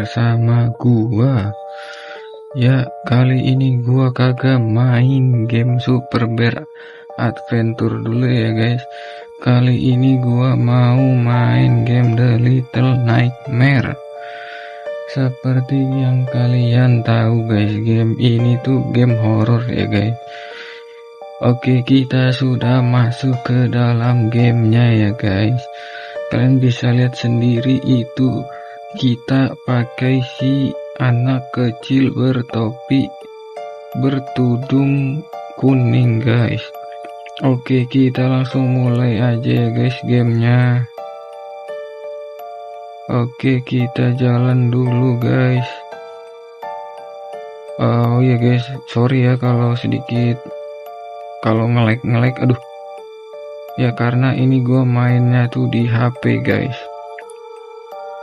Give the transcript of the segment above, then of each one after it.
bersama gua. Ya, kali ini gua kagak main game Super Bear Adventure dulu ya guys. Kali ini gua mau main game The Little Nightmare. Seperti yang kalian tahu guys, game ini tuh game horor ya guys. Oke, kita sudah masuk ke dalam gamenya ya guys. Kalian bisa lihat sendiri itu kita pakai si anak kecil bertopi bertudung kuning guys. Oke, kita langsung mulai aja ya guys gamenya. Oke, kita jalan dulu guys. Oh ya guys, sorry ya kalau sedikit kalau nge-lag, aduh. Ya karena ini gua mainnya tuh di HP guys.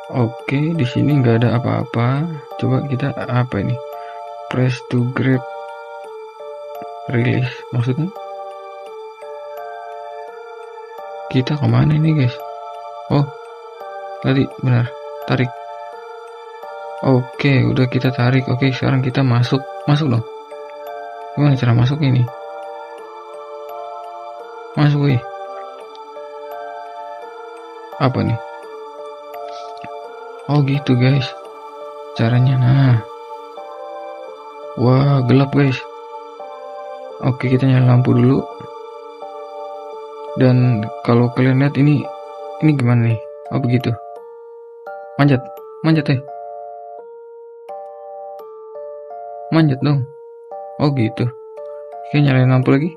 Oke, di sini nggak ada apa-apa. Coba kita apa ini? Press to grab release. Maksudnya? Kita kemana ini guys? Oh, tadi benar. Tarik. Oke, udah kita tarik. Oke, sekarang kita masuk. Masuk dong. Gimana cara masuk ini? Masuk wih. Apa nih? Oh gitu guys caranya. Nah, wah gelap guys. Oke, kita nyalain lampu dulu. Dan kalau kalian lihat ini gimana nih? Oh begitu. Manjat manjat dong. Oh gitu. Oke, nyalain lampu lagi.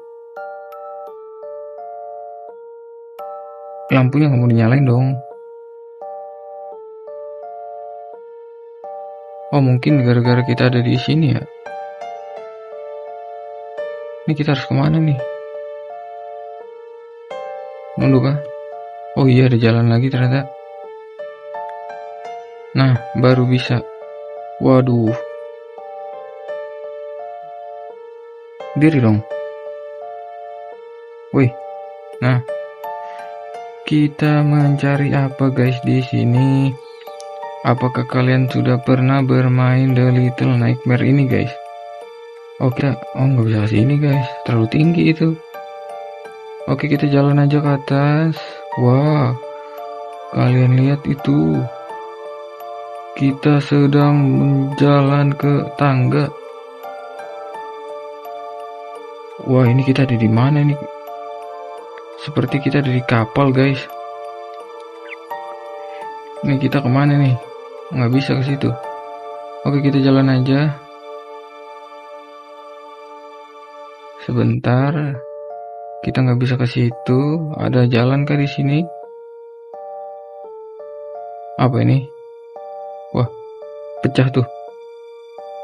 Lampunya nggak mau dinyalain dong. Oh mungkin gara-gara kita ada di sini ya. Ini kita harus kemana nih? Mundur kah? Oh iya, ada jalan lagi ternyata. Nah, baru bisa. Waduh. Diri dong. Wih. Nah. Kita mencari apa guys di sini? Apakah kalian sudah pernah bermain The Little Nightmare ini guys? Oke, nggak bisa ke sini guys, terlalu tinggi itu. Oke, kita jalan aja ke atas. Wah, kalian lihat itu. Kita sedang menjalan ke tangga. Wah, ini kita ada di mana nih? Seperti kita ada di kapal guys. Ini kita kemana nih? Nggak bisa ke situ. Oke, kita jalan aja. Sebentar. Kita nggak bisa ke situ. Ada jalan kah di sini? Apa ini? Wah, pecah tuh.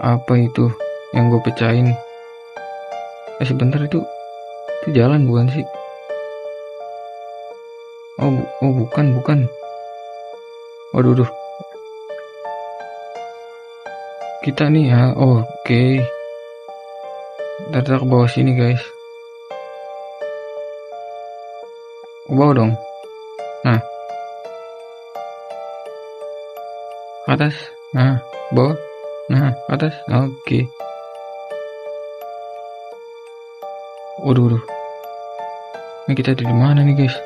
Apa itu yang gue pecahin? Sebentar, itu jalan bukan sih? Oh bukan. Waduh. Kita nih ya, oke. Kita ke bawah sini guys. Ke bawah dong. Nah. Atas. Nah, bawah. Nah, atas. Oke. Waduh. Ini kita ada di mana nih guys?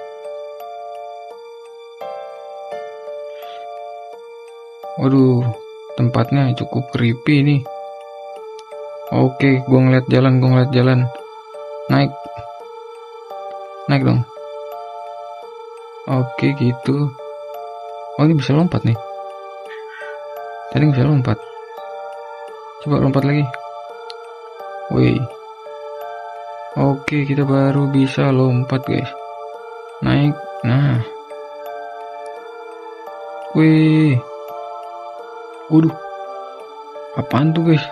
Waduh, tempatnya cukup creepy nih. Oke, gua ngeliat jalan. Naik dong. Oke, gitu. Oh, ini bisa lompat nih. Tadi bisa lompat. Coba lompat lagi. Wih. Oke, kita baru bisa lompat guys. Naik. Nah. Wih. Waduh, apaan tuh guys?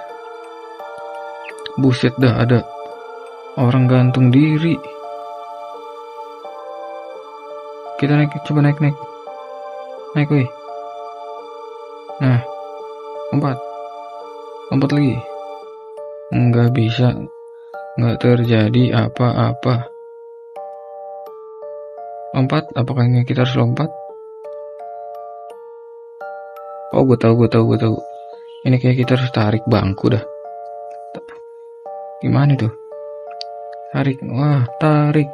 Buset dah, ada orang gantung diri. Kita naik, coba naik. Naik wih. Nah, lompat lagi. Nggak bisa, nggak terjadi apa-apa. Lompat, apakah ini kita harus lompat? Oh, gue tahu. Ini kayak kita harus tarik bangku dah. Gimana tuh? Tarik. Wah, tarik.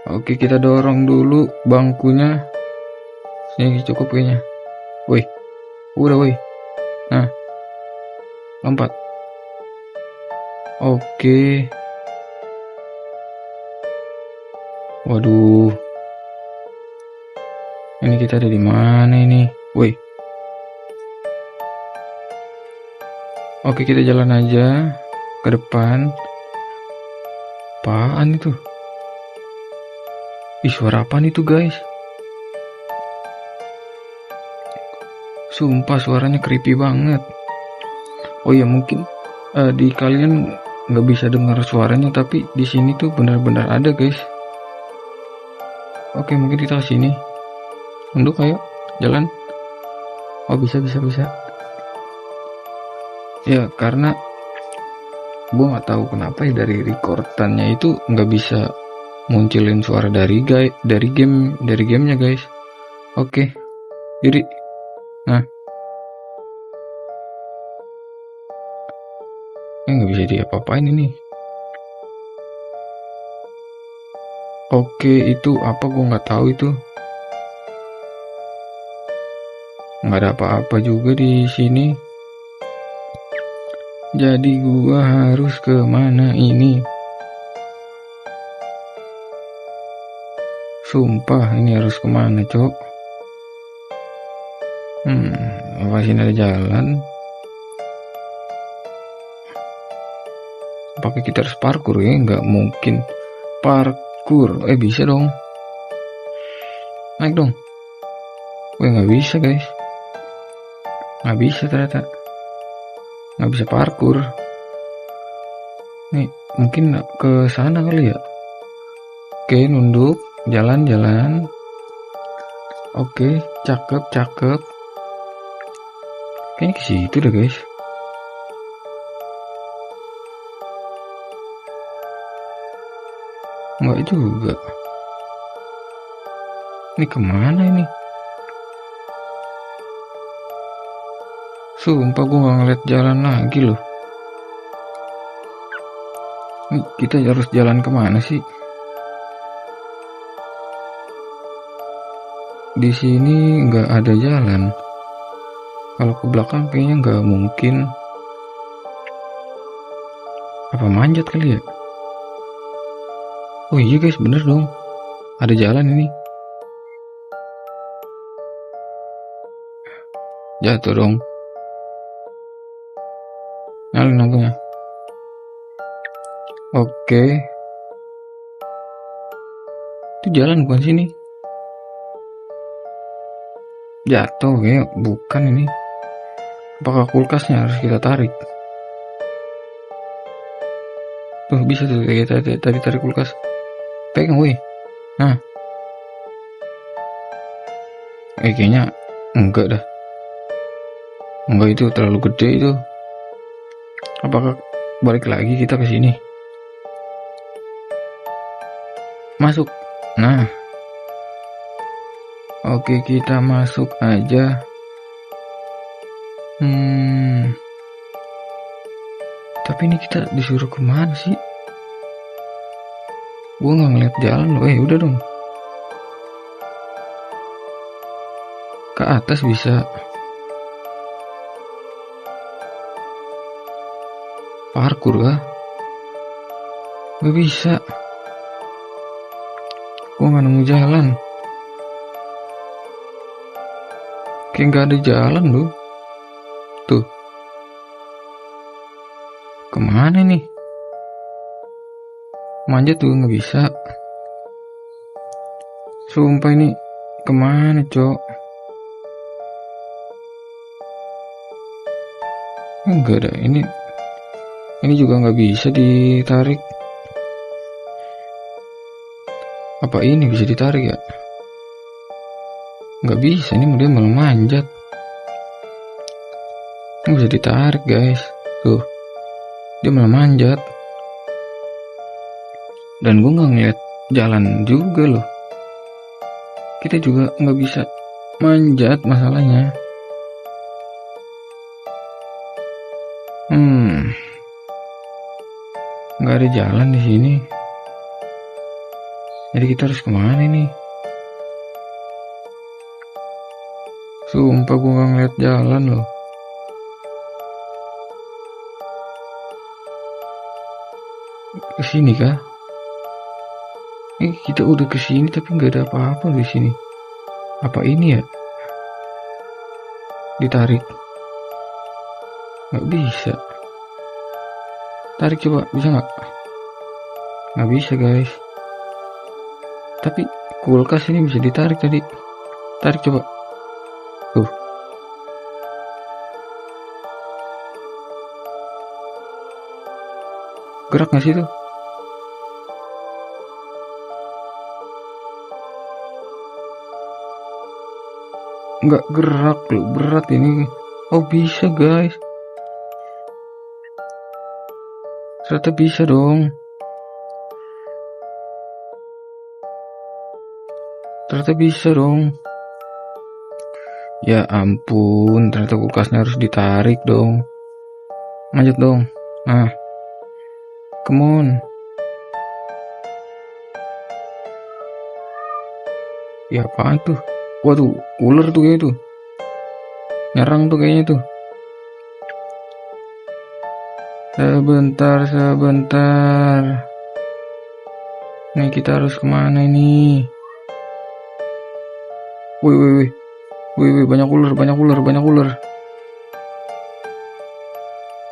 Oke, kita dorong dulu bangkunya. Ini cukup kayaknya. Woi. Udah, woi. Nah. Lompat. Oke. Waduh. Ini kita ada di mana ini? Woi. Oke, kita jalan aja ke depan. Apaan itu? Ih, suara apaan itu, guys? Sumpah suaranya creepy banget. Oh ya, mungkin di kalian nggak bisa dengar suaranya, tapi di sini tuh benar-benar ada, guys. Oke, mungkin kita ke sini. Untuk ayo jalan. Oh, bisa. Ya, karena gue nggak tahu kenapa ya dari recordannya itu nggak bisa munculin suara dari gamenya, guys. Oke, diri. Nah, nggak bisa diapa-apain ini. Oke, itu apa? Gue nggak tahu itu. Nggak ada apa-apa juga di sini. Jadi gua harus ke mana ini? Sumpah, ini harus kemana, cok? Apa sini ada jalan? Pakai kita harus parkur ya? Nggak mungkin parkur. Bisa dong. Naik dong. Nggak bisa, guys. Nggak bisa ternyata. Nggak bisa parkur. Nih, mungkin ke sana kali ya. Oke, nunduk, jalan. Oke, cakep. Kayaknya ke situ deh, guys. Nggak juga. Ini kemana ini? Sumpah gue gak ngeliat jalan lagi loh. Nih, kita harus jalan kemana sih? Di sini nggak ada jalan. Kalau ke belakang kayaknya nggak mungkin. Apa manjat kali ya? Oh iya, guys, bener dong. Ada jalan ini. Jatuh dong. Nyalin lampunya. Oke. Itu jalan bukan sini. Jatuh kayak bukan ini. Apakah kulkasnya harus kita tarik? Tuh bisa tuh kita tadi tarik kulkas. Pegang woi. Nah. Kayaknya enggak dah. Enggak, itu terlalu gede itu. Apakah balik lagi kita ke sini? Masuk. Nah. Oke, kita masuk aja. Tapi ini kita disuruh kemana sih? Gue nggak ngeliat jalan loh. Udah dong. Ke atas bisa. Parkur kah? Gak bisa. Gue nggak nemu jalan. Kayak nggak ada jalan loh. Tuh. Kemana nih? Manjat tuh nggak bisa. Sumpah ini kemana, cok? Enggak ada. Ini juga nggak bisa ditarik. Apa ini bisa ditarik ya? Nggak bisa, ini dia malah manjat. Nggak bisa ditarik, guys. Tuh, dia malah manjat. Dan gue nggak ngeliat jalan juga loh. Kita juga nggak bisa manjat masalahnya. Nggak ada jalan di sini. Jadi kita harus kemana nih? Sumpah gue nggak ngeliat jalan loh. Kesini kah? Kita udah kesini tapi nggak ada apa-apa di sini. Apa ini ya? Ditarik? Nggak bisa. Tarik coba, bisa nggak? Nggak bisa guys. Tapi kulkas ini bisa ditarik tadi. Tarik coba. Tuh. Gerak nggak sih tuh? Nggak gerak loh, berat ini. Oh bisa guys. Ternyata bisa dong. Ternyata bisa dong. Ya ampun, ternyata kulkasnya harus ditarik dong. Manjat dong. Nah. Come on. Ya apaan tuh? Waduh, ular tuh kayaknya tuh. Nyerang tuh kayaknya tuh. Sebentar. Nih kita harus kemana ini? Wih, banyak ular.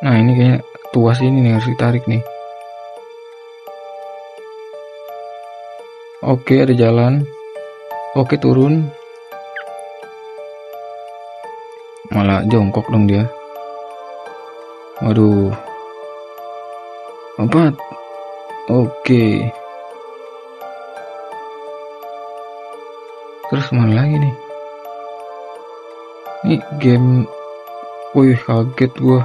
Nah ini kayaknya tuas ini nih harus ditarik nih. Oke, ada jalan. Oke, turun. Malah jongkok dong dia. Waduh. 4. Oke. Terus mana lagi nih? Ini game. Wih, kaget gua.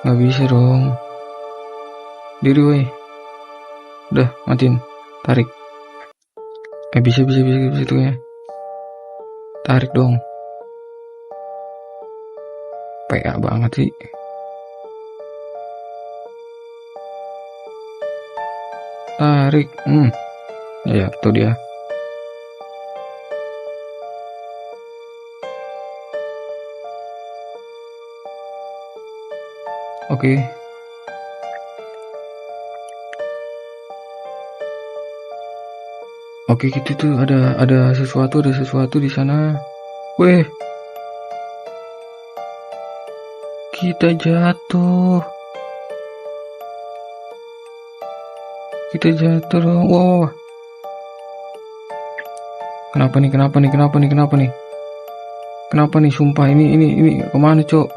Gak bisa dong. Diri woi. Udah, matiin. Tarik. Bisa tuh ya. Tarik dong. PA banget sih. Tarik. Ya, tuh dia. Oke. Oke, gitu tuh ada sesuatu di sana. Weh. Kita jatuh dong. Wow. Kenapa nih? Sumpah ini kemana, Cok?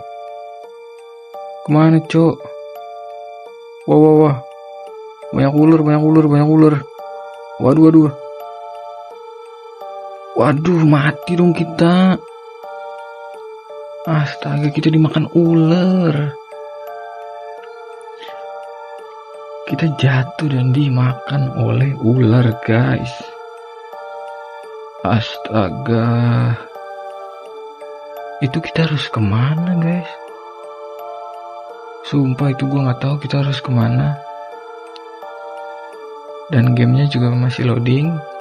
Wah. Banyak ular. Waduh, mati dong kita. Astaga, kita dimakan ular. Kita jatuh dan dimakan oleh ular, guys. Astaga. Itu kita harus kemana, guys? Sumpah itu gue gak tahu kita harus kemana. Dan gamenya juga masih loading.